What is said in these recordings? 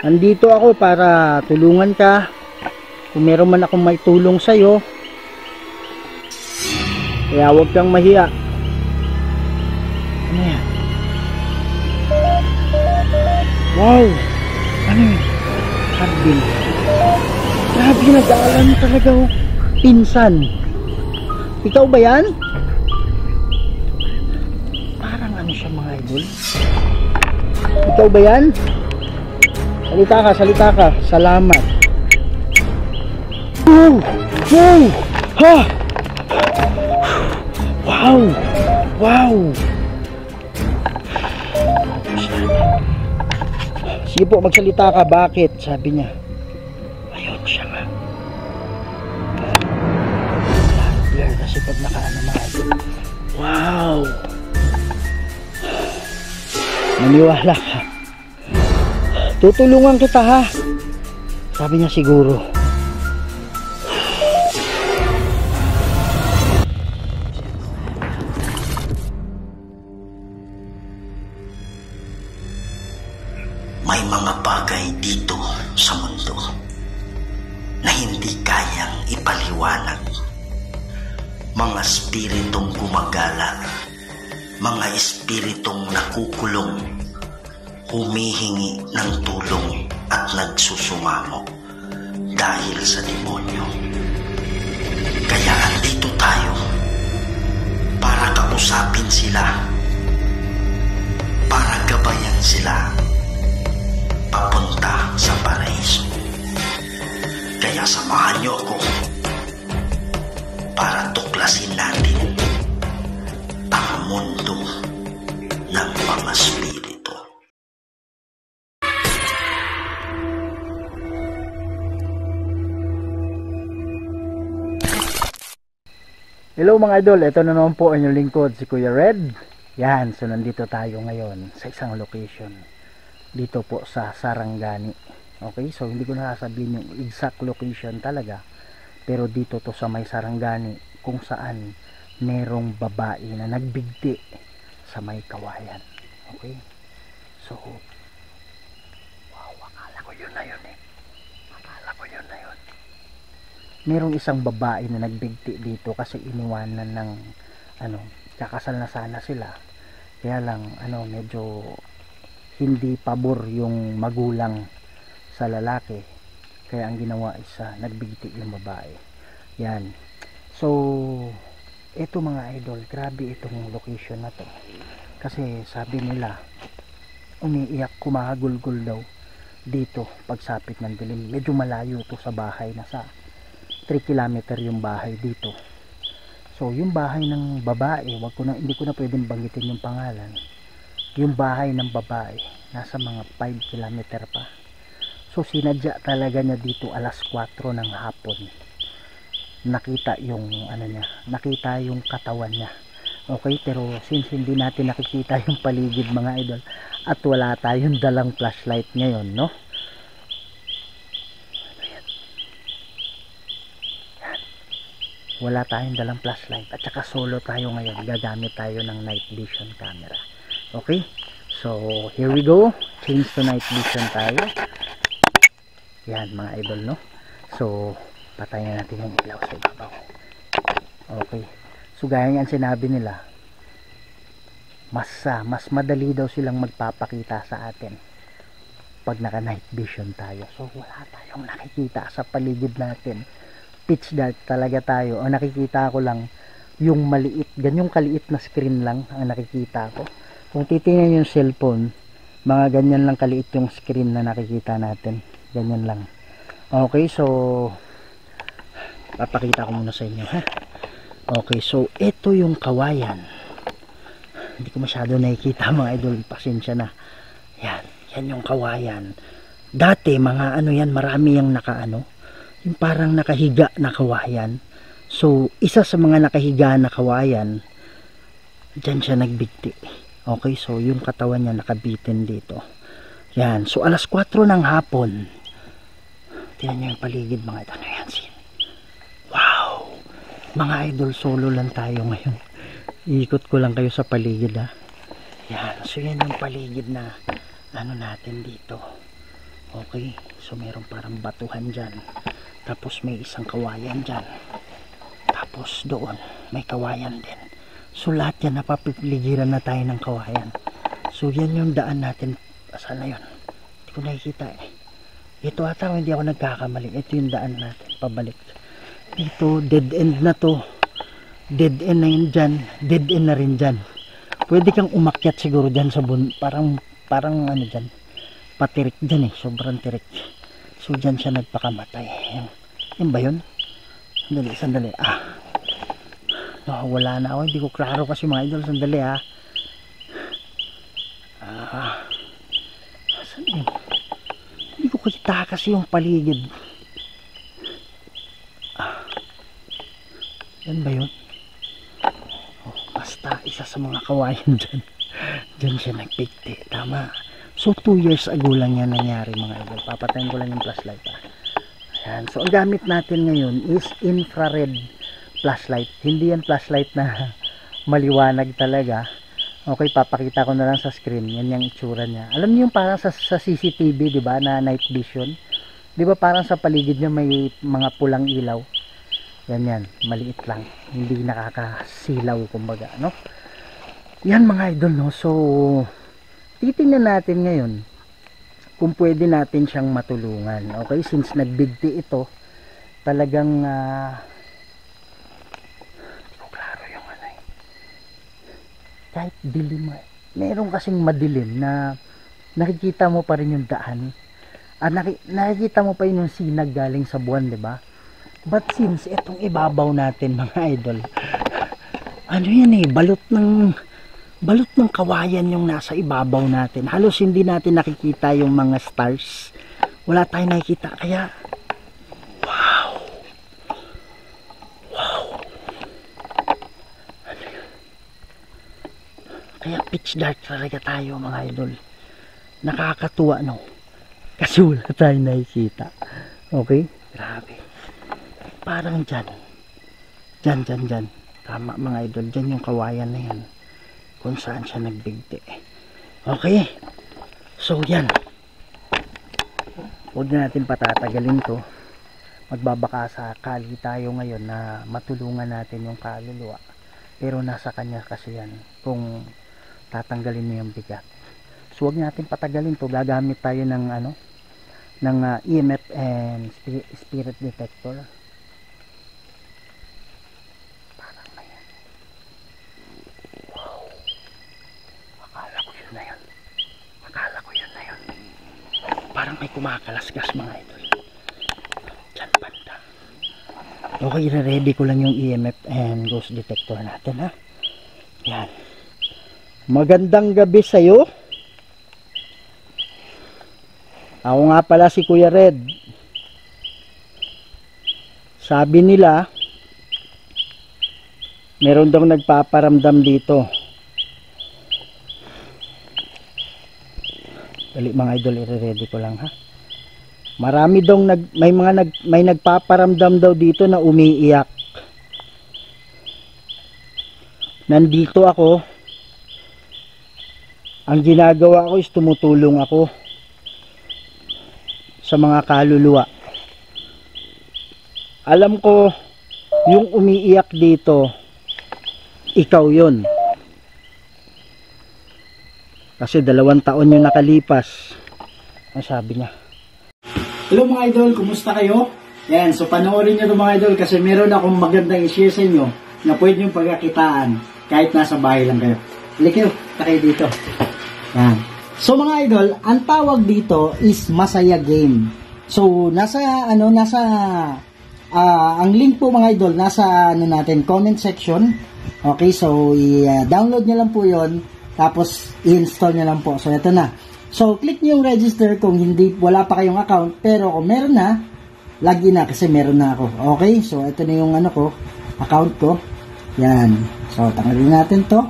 Andito ako para tulungan ka. Kung meron man akong may tulong sa'yo, kaya huwag kang mahiya. Ano yan? Wow! Ano yun? Hardin. Grabe, nag-aalam talaga oh. Pinsan. Ikaw ba yan? Parang ano siya mga idol. Ikaw ba yan? Salita ka. Salamat. Wow! Wow! Ha! Wow! Wow! Sige po, magsalita ka. Bakit? Sabi niya. Ayun siya nga. Blur kasi pag nakaano mga idol. Wow! Maniwala ka. Tutulungan kita ha. Sabi niya siguro. May mga bagay dito sa mundo na hindi kayang ipaliwanag. Mga espiritong gumagala, mga espiritong nakukulong, humihingi ng tulong at nagsusumamo dahil sa demonyo. Kaya andito tayo para kausapin sila, para gabayan sila papunta sa paraiso. Kaya samahan niyo ako para tuklasin natin ang mundo ng mga espiritu. Hello mga idol, ito na naman po ang inyong lingkod, si Kuya Red. Yan, so nandito tayo ngayon sa isang location. Dito po sa Sarangani. Okay, so hindi ko na sasabihin yung exact location talaga. Pero dito to sa may Sarangani, kung saan merong babae na nagbigti sa may kawayan. Okay, so wow, akala ko yun na yun eh. Merong isang babae na nagbigti dito kasi iniwanan ng kakasal na sana sila, kaya lang medyo hindi pabor yung magulang sa lalaki, kaya ang ginawa is nagbigti yung babae. Yan, so eto mga idol, grabe itong location na to kasi sabi nila umiiyak, kumahagulgol daw dito pagsapit ng dilim. Medyo malayo to sa bahay, nasa 3 kilometer yung bahay dito. So yung bahay ng babae, hindi ko na pwedeng banggitin yung pangalan. Yung bahay ng babae nasa mga 5 kilometer pa. So sinadya talaga niya dito alas 4 ng hapon. Nakita yung nakita yung katawan niya. Okay, pero since hindi natin nakikita yung paligid mga idol at wala tayong dalang flashlight ngayon, no? Wala tayong dalang flashlight at saka solo tayo ngayon, gagamit tayo ng night vision camera. Okay, so here we go, change to night vision tayo. Yan mga idol, no? So patayin na natin yung ilaw sa ibabaw. Okay, so gaya nga sinabi nila, mas madali daw silang magpapakita sa atin pag naka night vision tayo. So wala tayong nakikita sa paligid natin, pitch dark talaga tayo. Ang nakikita ko lang yung maliit, ganyong kaliit na screen lang ang nakikita ko. Kung titingnan yung cellphone, mga ganyan lang kaliit yung screen na nakikita natin, ganyan lang. Okay, so papakita ko muna sa inyo ha. Okay, so ito yung kawayan. Hindi ko masyado nakikita mga idol, pasensya na. Yan yung kawayan. Dati mga yan, marami yung yung parang nakahiga na kawayan. So isa sa mga nakahiga na kawayan, dyan siya nagbigti. Okay, so yung katawan niya nakabitin dito. Yan, so alas 4 ng hapon. Tingnan niyo yung paligid mga idol. Yan, wow, mga idol, solo lang tayo ngayon. Iikot ko lang kayo sa paligid ha. Yan, so yan yung paligid na natin dito. Okay, so meron parang batuhan dyan, tapos may isang kawayan dyan, tapos doon may kawayan din. So lahat yan napapiligiran na tayo ng kawayan. So yan yung daan natin. Saan na yun? Hindi ko nakikita eh. Ito ata, hindi ako nagkakamali. Ito yung daan natin pabalik. Dito dead end na to, dead end na yun dyan, dead end na rin dyan. Pwede kang umakyat siguro dyan sa parang ano dyan, patirik dyan eh, sobrang tirik. So dyan siya nagpakamatay. Yan ba yun? Sandali. Wala na ako, hindi ko klaro kasi mga idol. Sandali saan yun? Hindi ko kita kasi yung paligid. Yan ba yun? Basta isa sa mga kawayan dyan. Dyan siya nagpikti. Tama. So 2 years ago lang yan nangyari mga idol. Papatayin ko lang yung flashlight Ayan. So ang gamit natin ngayon is infrared flashlight. Hindi yan flashlight na maliwanag talaga. Okay, papakita ko na lang sa screen. Yan yung itsura niya. Alam niyo yung parang sa CCTV, di ba, na night vision? Di ba parang sa paligid niya may mga pulang ilaw? Yan, maliit lang. Hindi nakakasilaw, kumbaga, no? Yan mga idol, no? So, titingnan natin ngayon kung pwede natin siyang matulungan. Okay, since nagbigti ito, talagang kahit dilim, meron kasing madilim na nakikita mo pa rin yung daan, nakikita mo pa rin yung sinag galing sa buwan, di ba? But since itong ibabaw natin mga idol, ano yan eh, balot ng kawayan yung nasa ibabaw natin. Halos hindi natin nakikita yung mga stars, wala tayong nakikita. Kaya wow, kaya pitch dark talaga tayo mga idol. Nakakatuwa, no? Kasi wala tayong nakikita. Okay? Grabe. Parang dyan. Tama mga idol. Dyan yung kawayan na yan. Kung saan siya nagbigti. Okay? So yan. Huwag na natin patatagalin to. Magbabaka sa kali tayo ngayon na matulungan natin yung kaluluwa. Pero nasa kanya kasi yan. Kung tatanggalin mo yung bigat. So huwag natin patagalin to. Gagamit tayo ng ng EMF and spirit detector. Parang na yan. Wow. Akala ko yun na yun. Parang may kumakalasgas mga idol. Diyan banda. Okay, ready ko lang yung EMF and ghost detector natin, ha. Yan. Magandang gabi sa'yo. Ako nga pala si Kuya Red. Sabi nila, meron daw nagpaparamdam dito. Dali mga idol, i-ready ko lang, ha. Marami daw may nagpaparamdam daw dito na umiiyak. Nandito ako. Ang ginagawa ko is tumutulong ako sa mga kaluluwa. Alam ko yung umiiyak dito, ikaw yun. Kasi 2 taon yung nakalipas. Ang sabi niya. Hello mga idol, kumusta kayo? Yan, so panoorin nyo ito mga idol kasi meron akong magandang i-share sa inyo na pwede yung pagkakitaan kahit nasa bahay lang kayo. Halika kayo dito. Yan. So mga idol, ang tawag dito is Masaya Game. So ang link po mga idol nasa natin comment section. Okay, so i-download nyo lang po 'yon, tapos i-install nyo lang po. So ito na. So click nyo yung register kung wala pa kayong account, pero kung meron na, login na kasi meron na ako. Okay, so ito na yung account ko. Yan. So tanggalin natin 'to.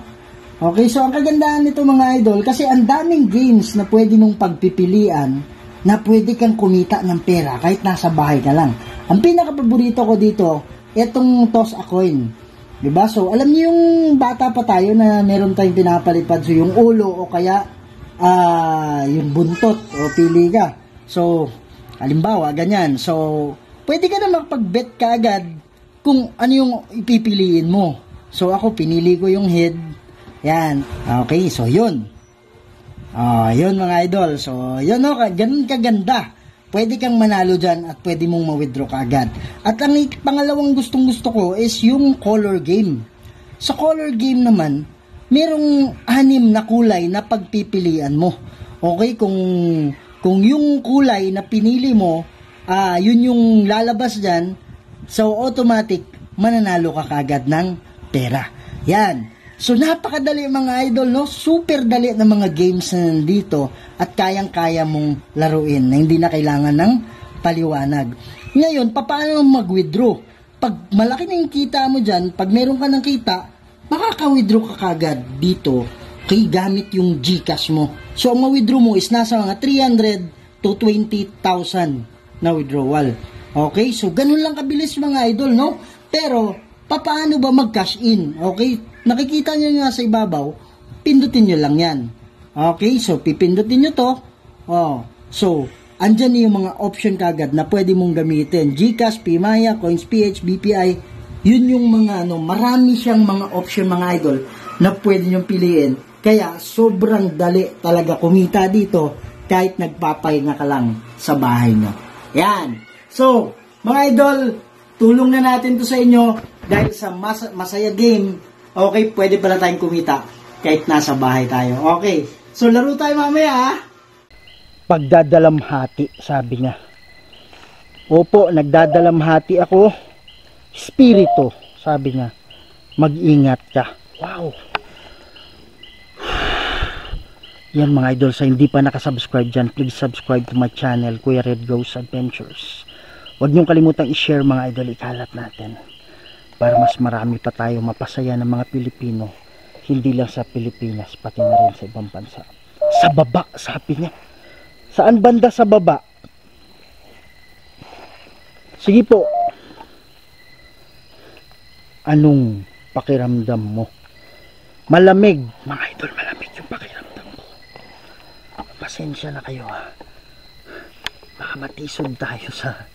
Okay, so ang kagandahan nito mga idol, kasi ang daming games na pwede mong pagpipilian na pwede kang kumita ng pera kahit nasa bahay ka lang. Ang pinaka-paborito ko dito, itong toss a coin. Diba? So, alam niyo yung bata pa tayo na meron tayong pinapalipad, so yung ulo o kaya yung buntot o pili ka. So, halimbawa, ganyan. So, pwede ka na makapag-bet ka agad kung ano yung ipipiliin mo. So, ako, pinili ko yung head. Yan. Okay, so yun. Yun mga idol. So, yun o, ganun kaganda. Pwede kang manalo dyan at pwede mong ma-withdraw ka agad. At ang pangalawang gustong gusto ko is yung color game. Sa color game naman, merong 6 na kulay na pagpipilian mo. Okay, kung yung kulay na pinili mo, yun yung lalabas dyan, so automatic, mananalo ka kagad ng pera. Yan. So, napakadali mga idol, no? Super dali na mga games na nandito at kayang-kaya mong laruin na hindi na kailangan ng paliwanag. Ngayon, paano mag-withdraw? Pag malaki na yung kita mo dyan, pag meron ka ng kita, makaka-withdraw ka kagad dito kay gamit yung GCash mo. So, ang ma-withdraw mo is nasa mga 300 to 20,000 na withdrawal. Okay? So, ganun lang kabilis mga idol, no? Pero, paano ba mag-cash in? Okay? Nakikita nyo nga sa ibabaw, pindutin nyo lang yan. Okay, so pipindutin nyo to. So, andyan yung mga option kagad na pwede mong gamitin. GCash, PMaya, CoinsPH, BPI, yun yung mga marami siyang mga option mga idol na pwede nyong piliin. Kaya sobrang dali talaga kumita dito kahit nagpapahinga ka lang sa bahay nyo. Yan. So, mga idol, tulong na natin to sa inyo dahil sa masaya game. Okay, pwede pala tayong kumita kahit nasa bahay tayo. Okay, so laro tayo mamaya ha. Pagdadalamhati, sabi niya. Opo, nagdadalamhati ako. Spirito, sabi niya. Mag-ingat ka. Wow. Yan mga idol, sa hindi pa nakasubscribe dyan, please subscribe to my channel, Kuya Red Ghost Adventures. Huwag niyong kalimutang i-share mga idol, ikalat natin. Para mas marami pa tayo mapasaya ng mga Pilipino, hindi lang sa Pilipinas, pati na rin sa ibang bansa. Sa baba, sabi niya. Saan banda sa baba? Sige po. Anong pakiramdam mo? Malamig. Mga idol, malamig yung pakiramdam ko. Pasensya na kayo ha. Baka matisod tayo sa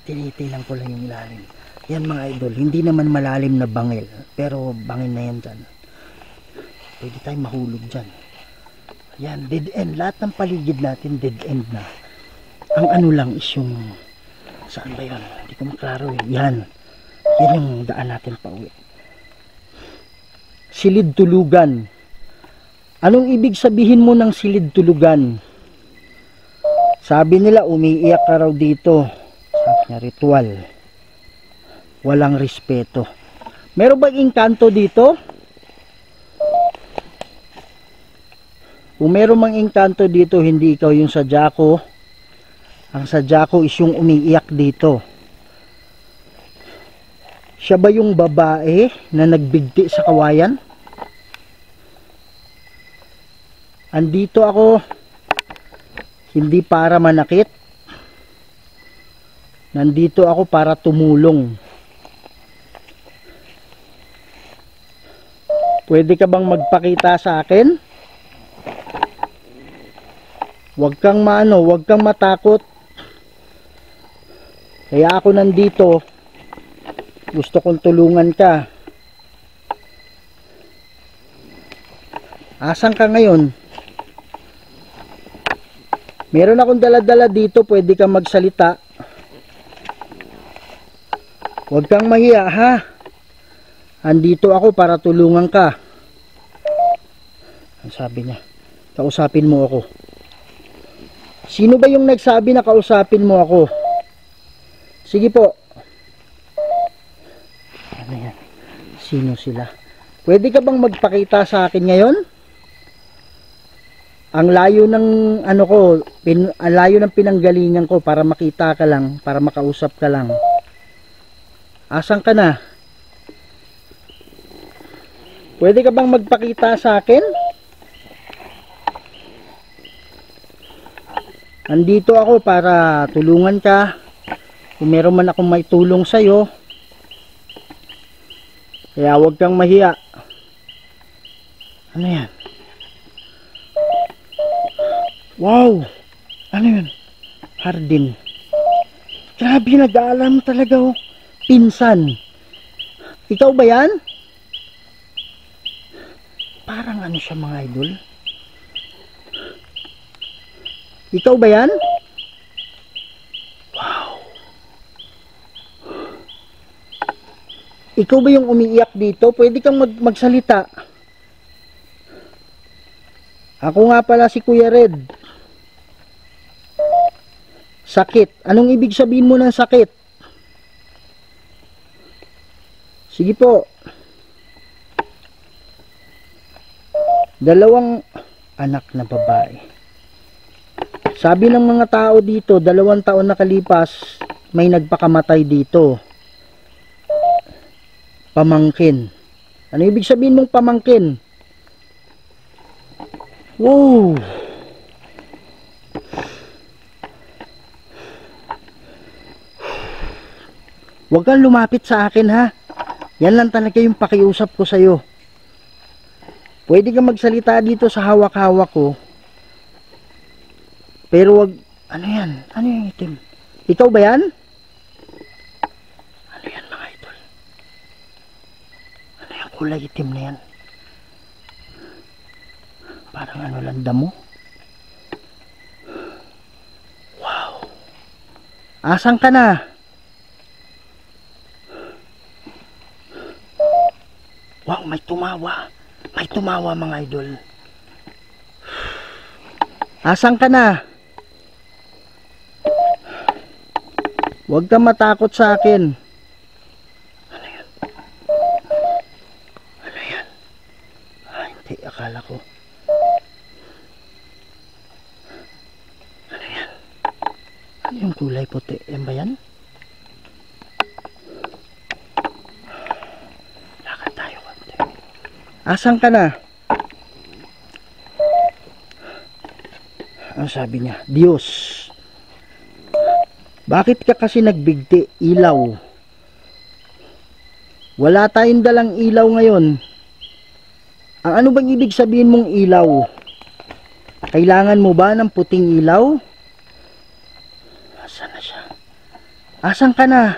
tinitilang ko lang yung ilalim. Yan mga idol, hindi naman malalim na bangil, pero bangil na yan dyan. Pwede tayo mahulog dyan. Yan, dead end. Lahat ng paligid natin dead end na. Ang ano lang is yung, saan ba yun? Hindi ko maklaro eh. Yan. Yan yung daan natin pa uwi. Silid tulugan. Anong ibig sabihin mo ng silid tulugan? Sabi nila, umiiyak ka raw dito. Sabi niya, ritual. Walang respeto. Meron bang engkanto dito? Kung meron mang engkanto dito, hindi ikaw yung sadya ko. Ang sadya ko is yung umiiyak dito. Siya ba yung babae na nagbigti sa kawayan? Andito ako hindi para manakit. Nandito ako para tumulong. Pwede ka bang magpakita sa akin? Huwag kang huwag kang matakot. Kaya ako nandito. Gusto kong tulungan ka. Asan ka ngayon? Meron akong dala-dala dito, pwede kang magsalita. Huwag kang mahiya ha. Andito ako para tulungan ka. Ang sabi niya, kausapin mo ako. Sino ba yung nagsabi na kausapin mo ako? Sige po. Ano yan? Sino sila? Pwede ka bang magpakita sa akin ngayon? Ang layo ng ano ko, ang layo ng pinanggalingan ko para makita ka lang, para makausap ka lang. Asan ka na? Pwede ka bang magpakita sa akin? Andito ako para tulungan ka. Kung meron man akong may tulong sa'yo. Kaya huwag kang mahiya. Ano yan? Wow! Ano yun? Hardin. Grabe, nag-aalam talaga oh. Pinsan. Ikaw ba yan? Parang ano siya mga idol. Ikaw ba yan? Wow. Ikaw ba yung umiiyak dito? Pwede kang magsalita. Ako nga pala si Kuya Red. Sakit. Anong ibig sabihin mo ng sakit? Sige po. Dalawang anak na babae. Sabi ng mga tao dito, 2 taon nakalipas, may nagpakamatay dito. Pamangkin. Ano ibig sabihin mong pamangkin? Wow! Huwag kang lumapit sa akin ha. Yan lang talaga yung pakiusap ko sa'yo. Pwede kang magsalita dito sa hawak-hawak ko. Pero wag, ano yan? Ano yung itim? Ikaw ba yan? Ano yan mga idol? Ano yung kulay itim na yan? Parang ano lang damo? Wow! Asan ka na? Wow, may tumawa. May tumawa mga idol. Asan ka na? Huwag kang matakot sa akin. Ano yan? Ano yan? Ah, hindi, akala ko. Ano yan? Ano yung kulay puti? Yan ba yan? Lakad tayo konti. Asan ka na? Ang sabi niya, Diyos. Bakit ka kasi nagbigti? Ilaw. Wala tayong dalang ilaw ngayon. Ang ano bang ibig sabihin mong ilaw? Kailangan mo ba ng puting ilaw? Asan na siya? Asan ka na?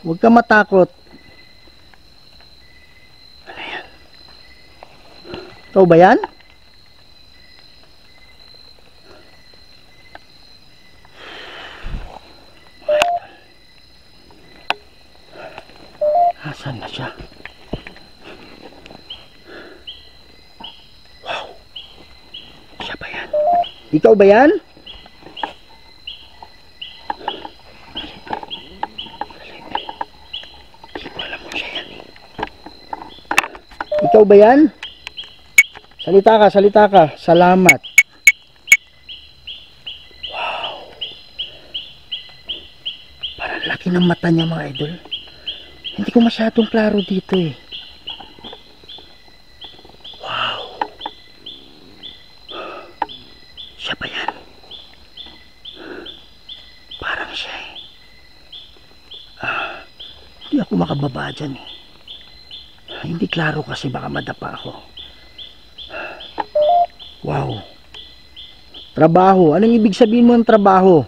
Huwag ka matakot. Ano yan? Ikaw ba yan? Asan na siya? Wow! Siya ba yan? Ikaw ba yan? Hindi ko alam mo siya yan eh. Ikaw ba yan? Salita ka, salita ka. Salamat. Wow! Parang laki ng mata niya mga idol. Hindi ko masyadong klaro dito eh. Wow. Siya ba yan? Parang siya eh. Hindi ako makababa dyan eh. Hindi klaro kasi baka madapa ako. Wow. Trabaho. Anong ibig sabihin mo ng trabaho?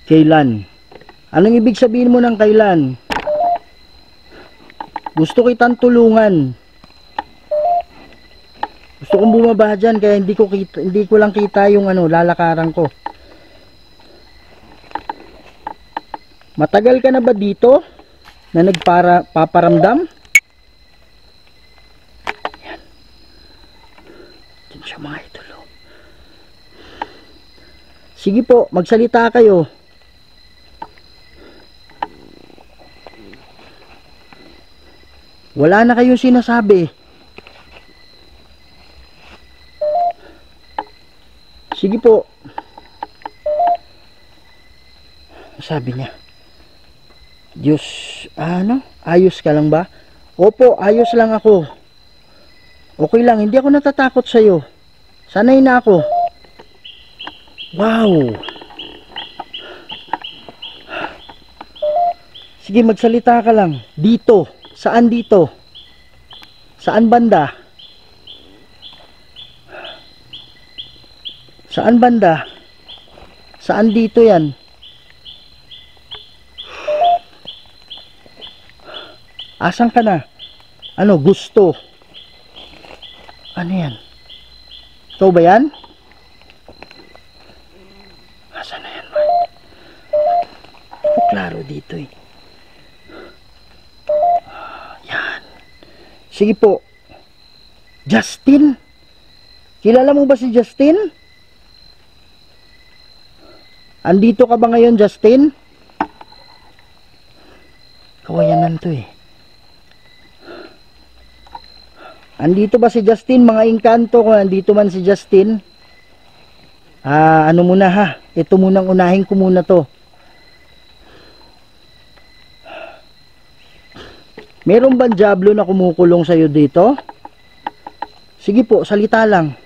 Kailan? Anong ibig sabihin mo ng kailan? Gusto kitang tulungan. Gusto kong bumaba dyan kaya hindi ko lang kita yung ano, lalakaran ko. Matagal ka na ba dito na paparamdam? Yan. Diyan siya mga idol. Sige po, magsalita kayo. Wala na kayong sinasabi. Sige po. Sabi niya, Diyos, ano? Ayos ka lang ba? Opo, ayos lang ako. Okay lang, hindi ako natatakot sa'yo. Sanay na ako. Wow! Sige, magsalita ka lang. Dito. Saan dito? Saan banda? Saan banda? Saan dito yan? Asan ka na? Ano, gusto? Ano yan? Ikaw ba yan? Asan na yan, man? Klaro dito eh. Yan. Sige po. Justin? Kilala mo ba si Justin? Andito ka ba ngayon, Justin? Kawayanan to eh. Andito ba si Justin, mga engkanto? Kung andito man si Justin, ano muna ha, ito munang unahin ko muna to. Meron bang Diablo na kumukulong sa'yo dito? Sige po, salita lang.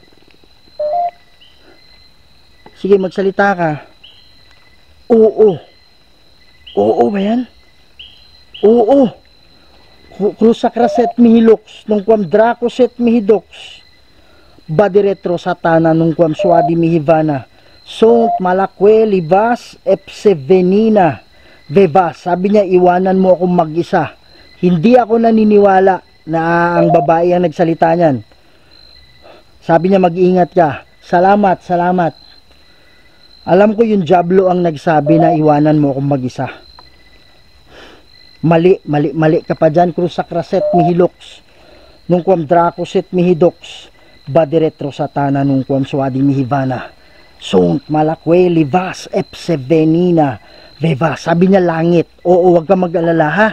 Sige, magsalita ka. Oo. Oo ba yan? Oo. Crusacraset mihilox nung kwam Dracoset mihidox. Body retro satana nung kwam suadi mihivana. Sont malakwe libas epsevenina. Vevas. Sabi niya, iwanan mo akong mag-isa. Hindi ako naniniwala na ang babae ang nagsalita niyan. Sabi niya, mag-iingat ka. Salamat, salamat. Alam ko yung Diablo ang nagsabi na iwanan mo akong mag-isa. Mali ka pa dyan. Crusacraset mihilox nung kwam Dracoset mihidox. Body retro satana nung kwam suadi mihivana. Sont malakwe livas epsevenina. Vevas. Sabi niya, langit. Oo, wag ka mag-alala ha.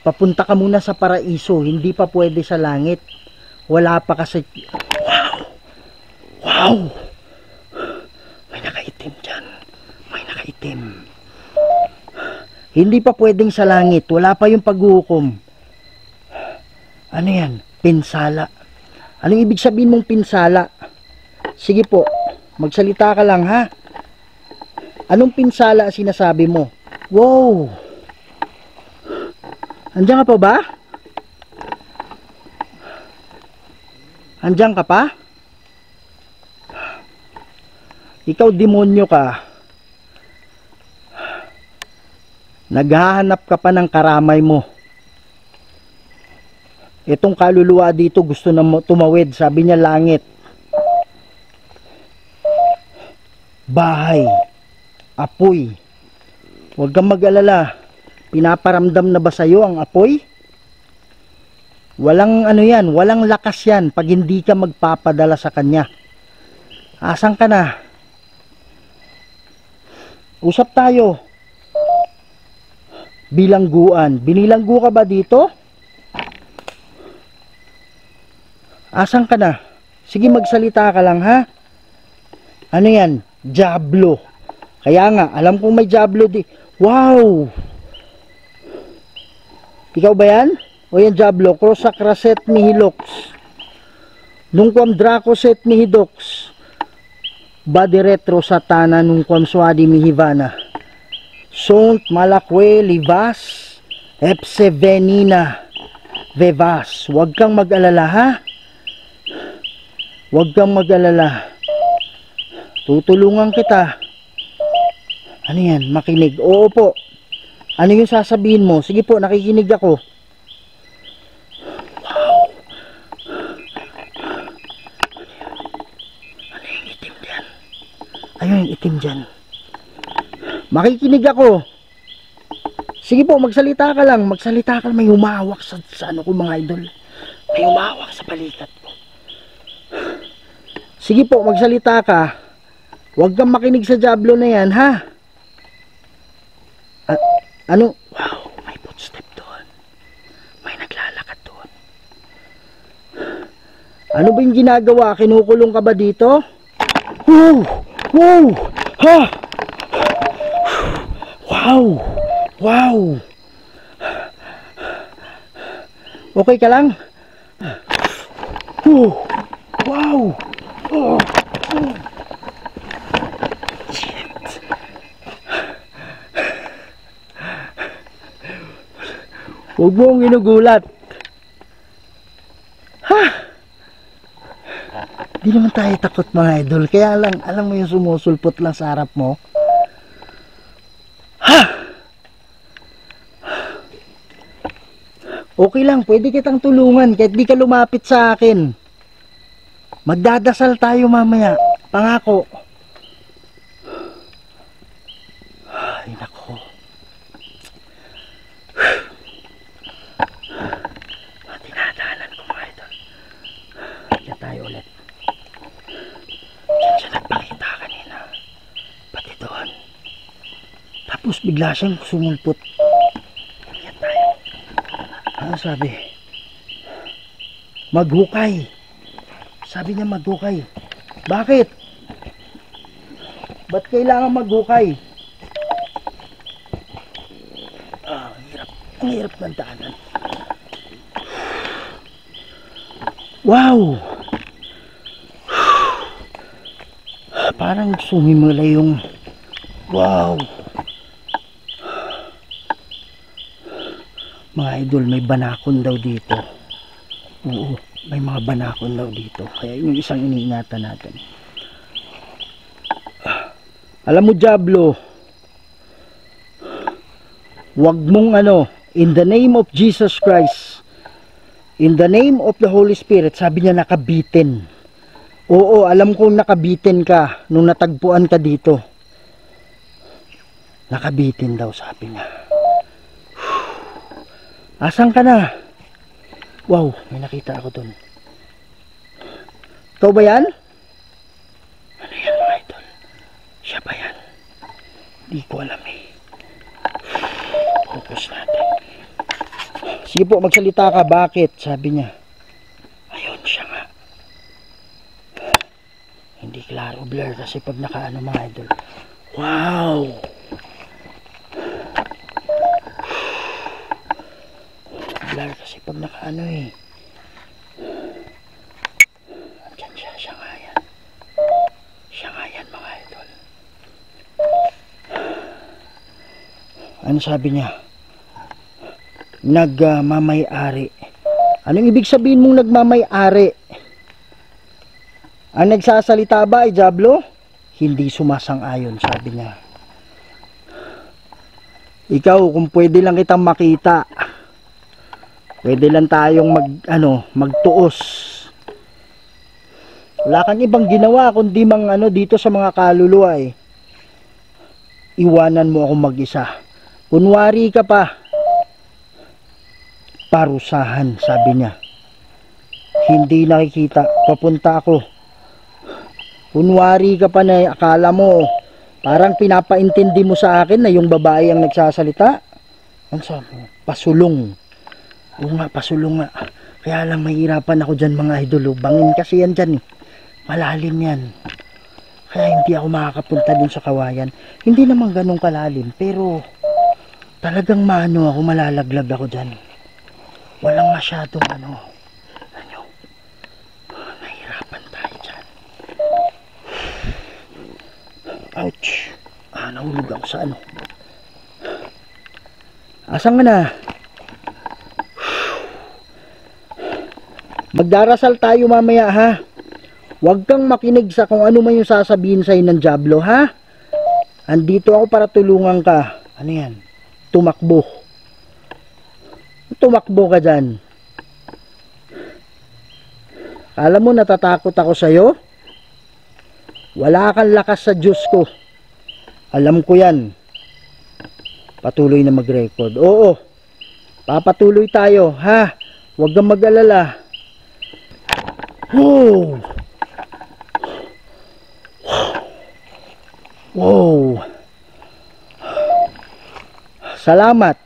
Papunta ka muna sa paraiso. Hindi pa pwede sa langit. Wala pa kasi. Wow! May nakaitim dyan. May nakaitim. Hindi pa pwedeng sa langit. Wala pa yung paghuhukom. Ano yan? Pinsala. Anong ibig sabihin mong pinsala? Sige po. Magsalita ka lang ha. Anong pinsala sinasabi mo? Wow! Andiyan ka pa ba? Andiyan ka pa? Ikaw demonyo ka. Naghahanap ka pa ng karamay mo. Itong kaluluwa dito gusto na tumawid. Sabi niya langit. Bahay. Apoy. Huwag kang mag-alala. Pinaparamdam na ba sa'yo ang apoy? Walang ano yan. Walang lakas yan pag hindi ka magpapadala sa kanya. Asan ka na? Usap tayo. Bilangguan. Binilanggu ka ba dito? Asan ka na? Sige, magsalita ka lang ha. Ano yan? Diablo. Kaya nga, alam kong may Diablo di. Wow! Ikaw ba yan? O yan Diablo? Crusacraset mihilox. Nung kwam Dracoset mihidox. Body retro satana nung kwam suadi mihivana. Sont malakwe livas epsevenina. Vevas. Huwag kang mag-alala ha. Huwag kang mag-alala. Tutulungan kita. Ano yan? Makinig. Oo po. Ano yung sasabihin mo? Sige po, nakikinig ako. Wow. Ano yung itim dyan? Ayun yung itim dyan. Makikinig ako. Sige po, magsalita ka lang. Magsalita ka lang. May humahawak sa ano ko mga idol. May humahawak sa balikat ko. Sige po, magsalita ka. Huwag kang makinig sa Diablo na yan, ha? Ano? Wow, may footstep doon. May naglalakad doon. Ano ba yung ginagawa? Kinukulong ka ba dito? Wow! Wow! Ha! Wow! Wow! Okay ka lang? Wow! Oh! Huwag mo akong inugulat. Ha! Di naman tayo takot mga idol. Kaya lang, alam mo yung sumusulpot lang sa harap mo. Ha! Okay lang, pwede kitang tulungan kahit di ka lumapit sa akin. Magdadasal tayo mamaya. Pangako. Ay, nako. Tinadaanan ko mga idol. Kaya tayo ulit. Diyan siya nagpakita kanina. Pati doon. Tapos bigla siyang sumulpot. Kaya tayo. Ano sabi? Maghukay. Sabi niya maghukay. Bakit? Ba't kailangan maghukay? Ang hirap ng daanan. Wow! Parang sumimula yung wow! Mga idol, may banakon daw dito. Oo, may mga banakon daw dito. Kaya yung isang iniingatan natin. Alam mo, Diablo, wag mong in the name of Jesus Christ, in the name of the Holy Spirit, sabi niya nakabitin. Oo, alam kong nakabitin ka nung natagpuan ka dito. Nakabitin daw, sabi niya. Asan ka na? Wow, may nakita ako dun. Ikaw ba yan? Ano yan mga idol? Siya ba yan? Hindi ko alam eh. Focus natin. Sige po, magsalita ka. Bakit? Sabi niya. Ayun siya nga. Hindi klaro, blur kasi pag nakaano mga idol. Wow! Blur kasi pag nakaano eh. Andyan siya, siya nga yan. Siya nga yan mga idol. Ano sabi niya? Nagmamay-ari. Anong ibig sabihin mong nagmamay-ari? Ang nagsasalita ba ay Diablo? Hindi sumasang-ayon, sabi niya. Ikaw, kung pwede lang kitang makita, pwede lang tayong magtuos. Wala kang ibang ginawa kundi dito sa mga kaluluwa eh. Iwanan mo ako mag-isa. Kunwari ka pa, parusahan, sabi niya. Hindi nakikita, papunta ako. Kunwari ka pa na akala mo, parang pinapaintindi mo sa akin na yung babae ang nagsasalita. Ano sabi mo? Pasulong. Oo nga, pasulong nga. Kaya lang mahirapan ako dyan mga idol. Bangin kasi yan dyan eh. Malalim yan. Kaya hindi ako makakapunta dun sa kawayan. Hindi naman ganun kalalim, pero talagang ako, malalaglag ako dyan. Walang masyadong nahirapan tayo dyan. Ouch. Nahulog ako sa Asan ka na? Magdarasal tayo mamaya ha. Huwag kang makinig sa kung ano man yung sasabihin sa'yo ng Diablo ha. Andito ako para tulungan ka. Ano yan? Tumakbo. Tumakbo ka dyan. Alam mo natatakot ako sa'yo? Wala kang lakas sa Diyos ko. Alam ko yan. Patuloy na mag-record. Oo. Papatuloy tayo ha. Huwag kang mag-alala. Wow. Wow. Salamat.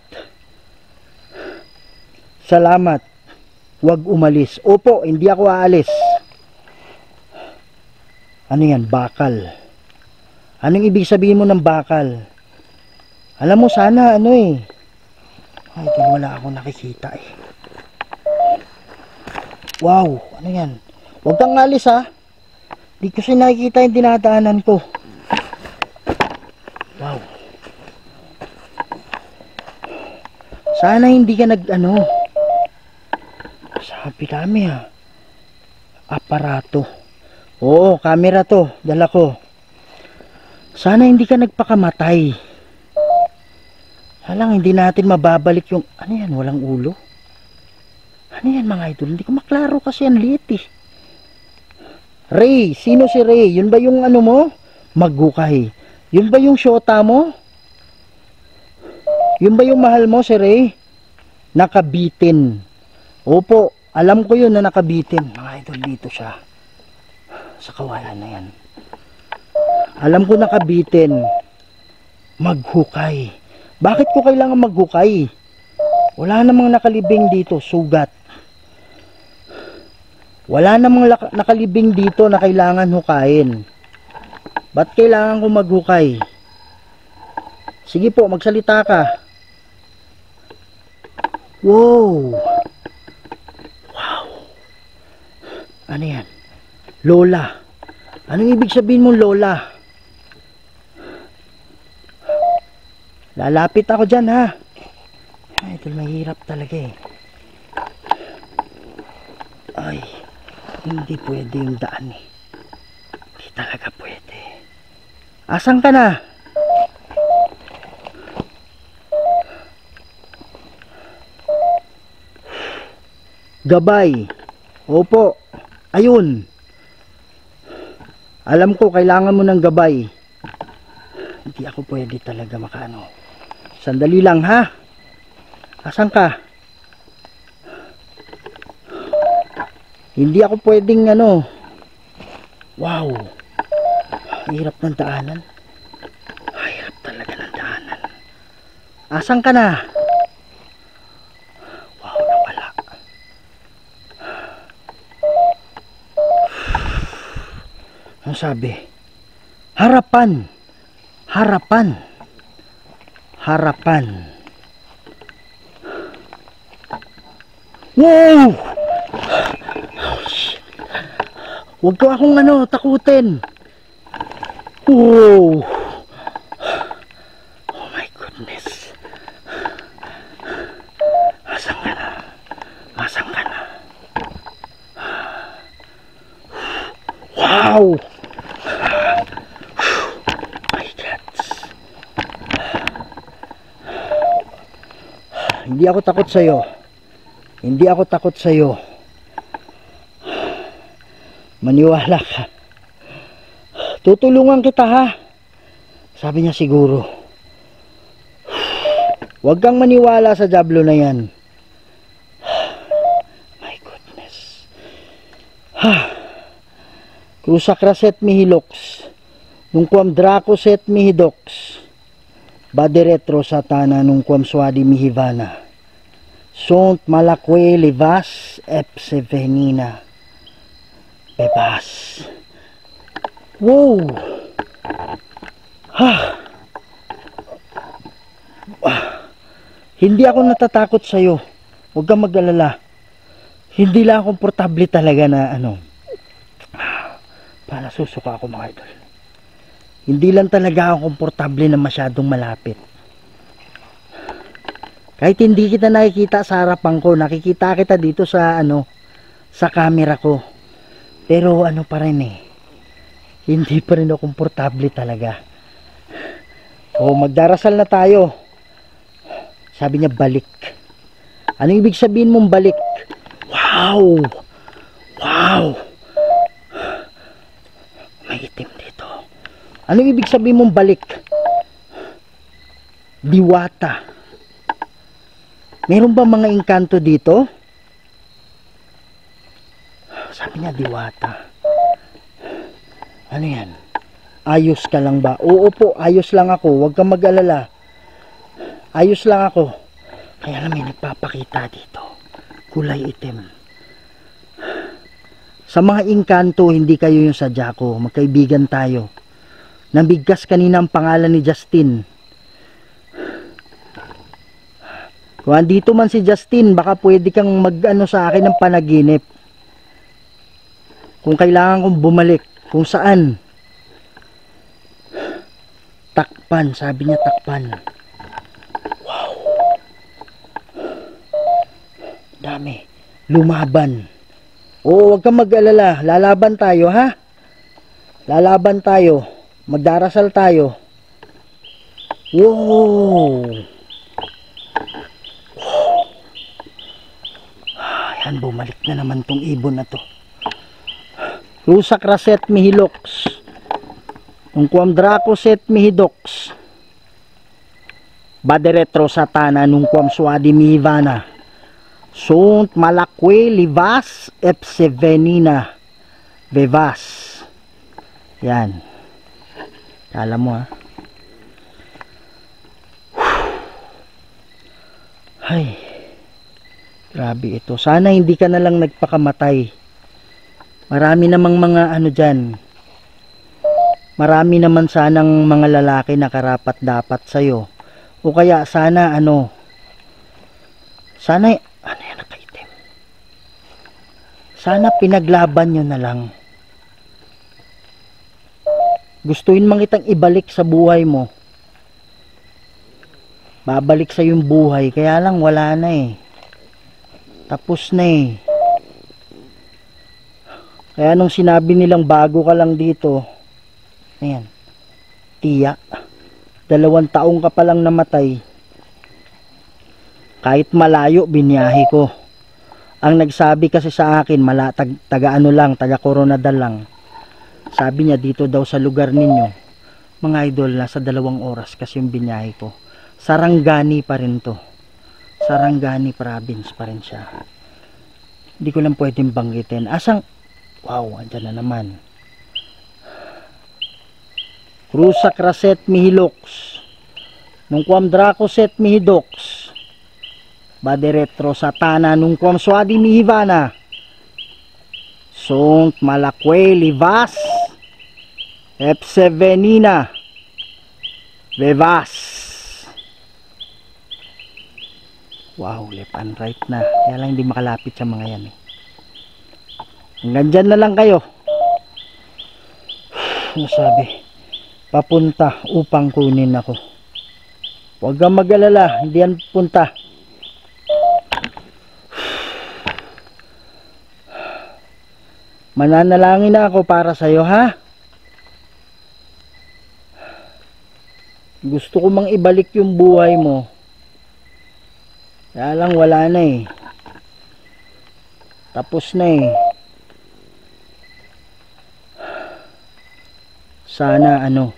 Salamat. Huwag umalis. Opo, hindi ako aalis. Ano yan? Bakal. Anong ibig sabihin mo ng bakal? Alam mo sana ay wala akong nakikita eh. Wow, ano yan? Huwag kang alis ha. Di kasi nakikita yung dinadaanan ko. Wow. Sana hindi ka sabi kami ha. Aparato. Oo, camera to. Dala ko. Sana hindi ka nagpakamatay. Halang hindi natin mababalik yung... Ano yan? Walang ulo? Ano yan mga idol? Hindi ko maklaro kasi ang liit eh. Ray, sino si Ray? Yun ba yung ano mo? Maghukay. Yun ba yung shota mo? Yun ba yung mahal mo si Ray? Nakabitin. Opo, alam ko yun na nakabitin. Mga idol, dito siya. Sa kawalan na yan. Alam ko nakabitin. Maghukay. Bakit ko kailangan maghukay? Wala namang nakalibing dito, sugat. Wala namang nakalibing dito na kailangan hukayin. Ba't kailangan ko maghukay? Sige po, magsalita ka. Wow! Wow! Ano yan? Lola. Anong ibig sabihin mong lola? Lalapit ako dyan ha. Ay, ito mahirap talaga eh. Ay, hindi pwede yung daan eh. Hindi talaga pwede. Asan ka na? Gabay. Opo. Ayun. Alam ko kailangan mo ng gabay. Hindi ako pwede talaga makaano. Sandali lang ha. Asan ka? Hindi ako pwedeng ano. Wow. Hirap ng daanan. Hirap talaga ng daanan. Asan ka na? Wow, nawala. Ano sabi? Harapan. Harapan. Harapan. Wow! Huwag ko akong ano, takutin. Wow! Oh my goodness. Asan ka na? Asan ka na? Wow! My God. Hindi ako takot sa'yo. Hindi ako takot sa'yo. Maniwala ka. Tutulungan kita ha. Sabi niya siguro. Huwag kang maniwala sa diablo na yan. My goodness. Cruzacra set mihi lox. Nung kuam Draco set mihi dox. Bade retro satana nung kuam swadi mihi vana. Sont malakwe livas epse venina. Bebas. Wow. Hindi ako natatakot sa'yo. Huwag kang mag-alala. Hindi lang komportable talaga na ano. Para susuka ako mga idol. Hindi lang talaga ako komportable na masyadong malapit. Kahit hindi kita nakikita sa harapan ko, nakikita kita dito sa ano, sa camera ko. Pero ano pa rin eh, hindi pa rin ako komportable talaga. O magdarasal na tayo. Sabi niya balik. Anong ibig sabihin mong balik? Wow! Wow! May itim dito. Anong ibig sabihin mong balik? Diwata. Meron ba mga engkanto dito? Sabi niya diwata. Ano yan? Ayos ka lang ba? Oo po, ayos lang ako. Huwag kang mag-alala. Ayos lang ako. Kaya lang may nagpapakita dito. Kulay itim. Sa mga engkanto, hindi kayo yung sadya ko. Magkaibigan tayo. Nabigkas kanina ang pangalan ni Justin. Kung andito man si Justin, baka pwede kang mag-ano sa akin ng panaginip. Kung kailangan kong bumalik, kung saan. Takpan, sabi niya takpan. Wow. Dami. Lumaban. Oo, huwag kang mag-alala. Lalaban tayo, ha? Lalaban tayo. Magdarasal tayo. Wow! Ayan, bumalik na naman tong ibon na to. Rusa Craset mihilox. Nungquam Dracoset mihidox. Baderetro satana nungquam suadi mihivana. Sunt malakwe livas epsevenina vevas. Yan. Kala mo ha. Ay. Grabe ito. Sana hindi ka na lang nagpakamatay. Marami namang mga ano dyan. Marami naman sanang mga lalaki na karapat dapat sa'yo. O kaya sana ano. Sana ano yan nakaitim. Sana pinaglaban nyo na lang. Gustuin mang itang ibalik sa buhay mo. Babalik sa yung buhay. Kaya lang wala na eh. Tapos na eh. Kaya nung sinabi nilang bago ka lang dito, ayan, tiya, 2 taong ka palang namatay. Kahit malayo, biniyahe ko. Ang nagsabi kasi sa akin, taga ano lang, taga Coronadal lang. Sabi niya dito daw sa lugar ninyo, mga idol, nasa 2 oras kasi yung biniyahe ko. Sarangani pa rin to. Sarangani province pa rin siya. Hindi ko lang pwedeng banggitin. Wow, andyan na naman. Rusa Craset mihilox. Nungquam Dracoset mihidox. Baderetro satana nungquam suadi mihivana. Sunt malakwe livas epsevenina vevas. Wow, left and right na. Kaya lang hindi makalapit sa mga yan eh. Hanggang dyan na lang kayo. Ano sabi? Papunta upang kunin ako. Huwag kang mag-alala. Hindi yan punta. Mananalangin na ako para sa'yo ha. Gusto ko mang ibalik yung buhay mo. Kaya lang wala na eh. Tapos na eh. Sana ano.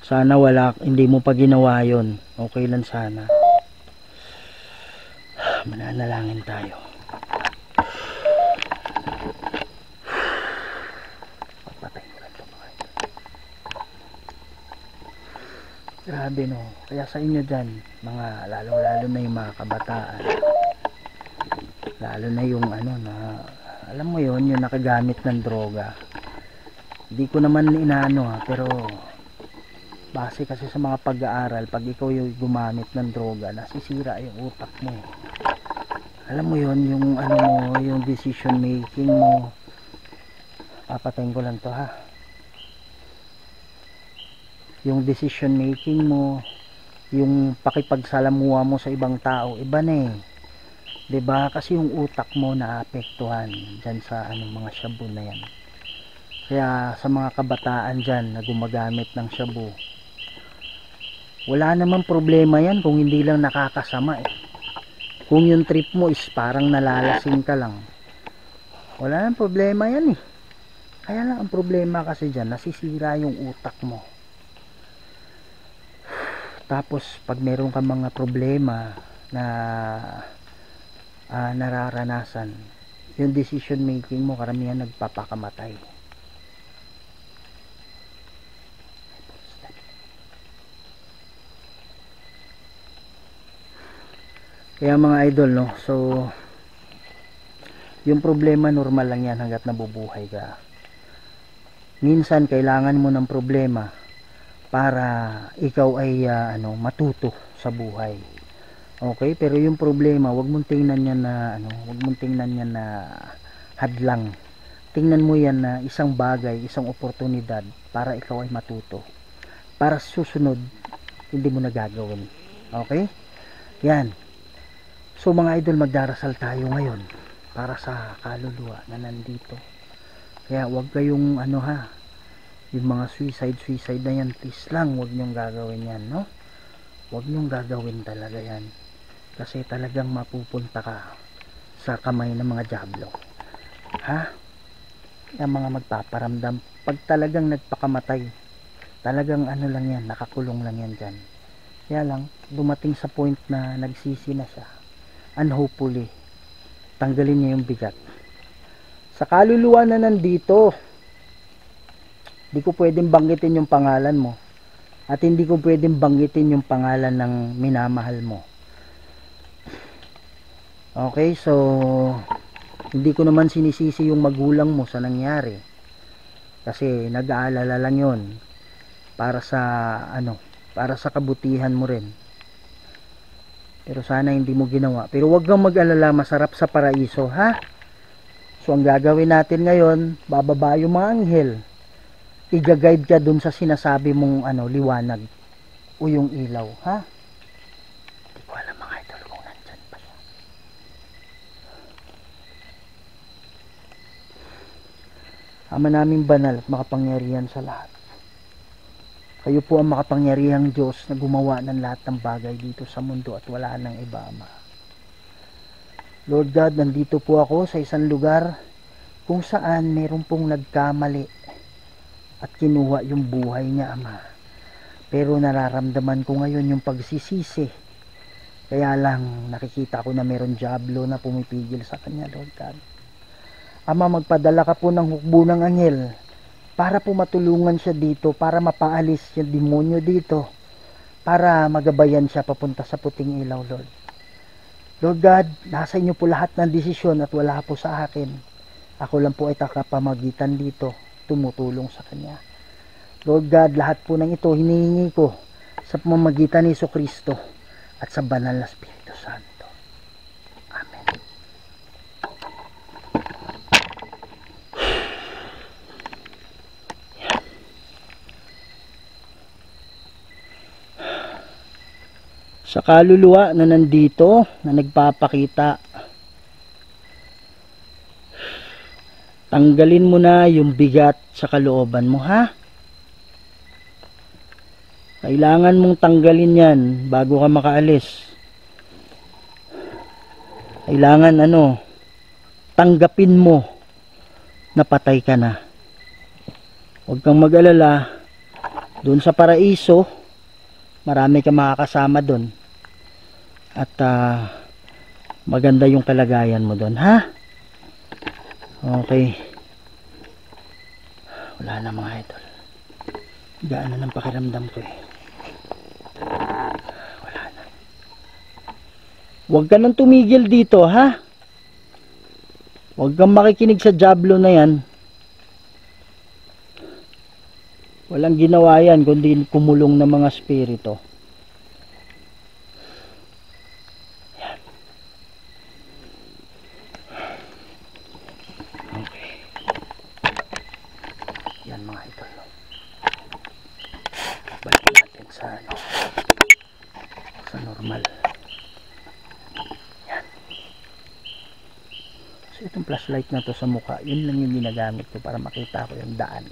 Sana hindi mo pa ginawa yon. Okay lang sana. Mananalangin tayo. Grabe no. Kaya sa inyo dyan, mga lalo na yung mga kabataan, lalo na yung ano na, alam mo yon, yung nakagamit ng droga. Hindi ko naman inaano ha, pero base kasi sa mga pag-aaral, pag ikaw yung gumamit ng droga, nasisira yung utak mo. Alam mo yon, yung ano mo, yung decision making mo. Papatayin ko lang to ha. Yung decision making mo, yung pakipagsalamuha mo sa ibang tao, iba na eh. 'Di ba? Kasi yung utak mo naapektuhan diyan sa mga shabu na yan. Kaya sa mga kabataan diyan na gumagamit ng shabu, wala namang problema yan kung hindi lang nakakasama eh. Kung yung trip mo is parang nalalasing ka lang, wala nang problema yan eh. Kaya lang ang problema kasi diyan, nasisira yung utak mo. Tapos pag meron ka mga problema na nararanasan, yung decision making mo karamihan nagpapakamatay. Kaya mga idol no, so yung problema normal lang yan hanggat nabubuhay ka. Minsan kailangan mo ng problema para ikaw ay matuto sa buhay. Okay? Pero yung problema, wag mong tingnan yan na wag mong tingnan yan na hadlang. Tingnan mo yan na isang bagay, isang oportunidad para ikaw ay matuto. Para susunod, hindi mo na gagawin. Okay? Yan. So mga idol, magdarasal tayo ngayon para sa kaluluwa na nandito. Kaya wag kayong ano ha, yung mga suicide na yan, please lang, wag nyong gagawin yan, no? Wag nyong gagawin talaga yan. Kasi talagang mapupunta ka sa kamay ng mga diablo. Ha? Yung mga magpaparamdam, pag talagang nagpakamatay, talagang ano lang yan, nakakulong lang yan dyan. Kaya lang, dumating sa point na nagsisi na siya. And hopefully, tanggalin niya yung bigat. Sa kaluluwa na nandito, di ko pwedeng banggitin yung pangalan mo. At hindi ko pwedeng banggitin yung pangalan ng minamahal mo. Okay, so hindi ko naman sinisisi yung magulang mo sa nangyari. Kasi nag-aalala lang yon para sa ano, para sa kabutihan mo rin. Pero sana hindi mo ginawa. Pero wag kang mag-alala, masarap sa paraiso, ha? So ang gagawin natin ngayon, bababa yung mga anghel. I-guide ka dun sa sinasabi mong ano, liwanag o yung ilaw, ha? Hindi ko alam mga idol kung nandyan pa siya. Ama naming banal at makapangyarihan sa lahat. Kayo po ang makapangyarihang Diyos na gumawa ng lahat ng bagay dito sa mundo at wala nang iba, Ama. Lord God, nandito po ako sa isang lugar kung saan meron pong nagkamali at kinuha yung buhay niya, Ama. Pero nararamdaman ko ngayon yung pagsisisi. Kaya lang nakikita ko na meron diablo na pumipigil sa kanya, Lord God. Ama, magpadala ka po ng hukbo ng anghel para po matulungan siya dito, para mapaalis yung demonyo dito, para magabayan siya papunta sa puting ilaw, Lord. Lord God, nasa inyo po lahat ng desisyon at wala po sa akin. Ako lang po ay takapamagitan dito, tumutulong sa kanya. Lord God, lahat po ng ito hinihingi ko sa pamamagitan ni Jesucristo at sa banal na Espiritu Santo. Amen. Sa kaluluwa na nandito, na nagpapakita, tanggalin mo na yung bigat sa kalooban mo, ha? Kailangan mong tanggalin yan bago ka makaalis. Kailangan tanggapin mo na patay ka na. Huwag kang mag-alala, doon sa paraiso, marami kang makakasama doon. At maganda yung kalagayan mo doon, ha? Okay. Wala na mga idol. Gaan na ng pakiramdam ko eh. Wala na. Huwag ka nang tumigil dito, ha? Huwag kang makikinig sa diablo na yan. Walang ginawa yan kundi kumulong ng mga spirito. Yan. Okay. Yan mga idol. Balik natin sa normal. Yan. So itong flashlight na to sa mukha, yun lang yung ginagamit ko para makita ko yung daan.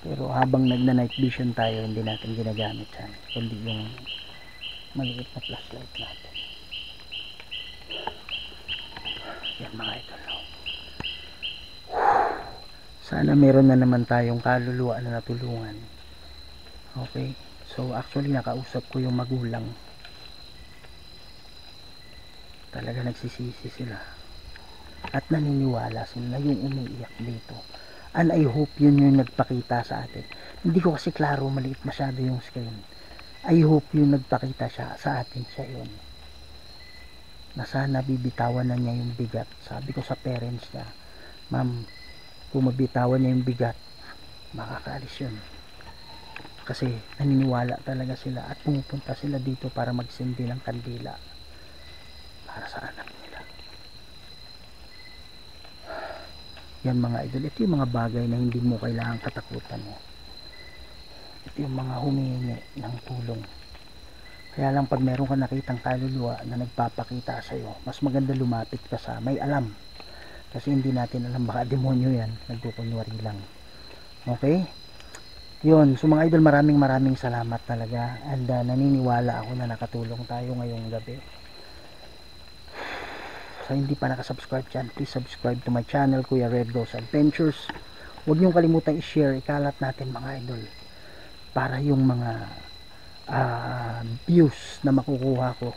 Pero habang nagna-night vision tayo, hindi natin ginagamit yan, kundi yung maliit na flashlight natin. Yan mga idol. Sana meron na naman tayong kaluluwa na natulungan. Okay, so actually nakausap ko yung magulang. Talaga nagsisisi sila at naniniwala sila yung umiiyak dito. And I hope yun yung nagpakita sa atin. Hindi ko kasi klaro, maliit masyado yung screen. I hope yung nagpakita siya sa atin, siya yun. Na sana bibitawan na niya yung bigat. Sabi ko sa parents niya, ma'am, kung mabitawan niya yung bigat, makakaalis yun. Kasi naniniwala talaga sila at pumupunta sila dito para magsindi ng kandila para sa anak nila. Yan mga idol, ito yung mga bagay na hindi mo kailangang katakutan mo. Ito yung mga humihingi ng tulong. Kaya lang pag meron ka nakitang kaluluwa na nagpapakita sa iyo, mas maganda lumapit ka sa may alam Kasi hindi natin alam, baka demonyo yan, nagkukunwari lang. Okay? Yun, so mga idol, maraming salamat talaga, and naniniwala ako na nakatulong tayo ngayong gabi. So hindi pa nakasubscribe dyan, please subscribe to my channel, Kuya Red Rose Adventures. Huwag niyong kalimutan i-share, ikalat natin mga idol, para yung mga views na makukuha ko,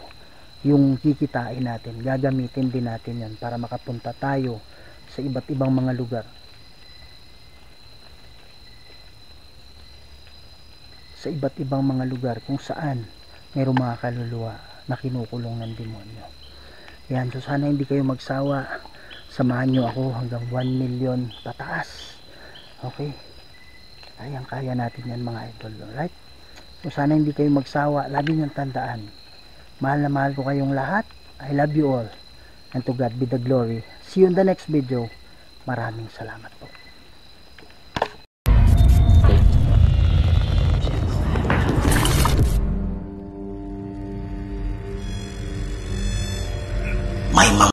yung kikitain natin, gagamitin din natin yan para makapunta tayo sa iba't ibang mga lugar, kung saan mayroong mga kaluluwa na kinukulong ng demonyo. Yan, so sana hindi kayo magsawa, samahan nyo ako hanggang 1 million pataas. Okay, kaya natin yan mga idol. Alright, so sana hindi kayo magsawa, lagi nyo tandaan, mahal na mahal ko kayong lahat. I love you all, and to God be the glory. See you in the next video. Maraming salamat po. May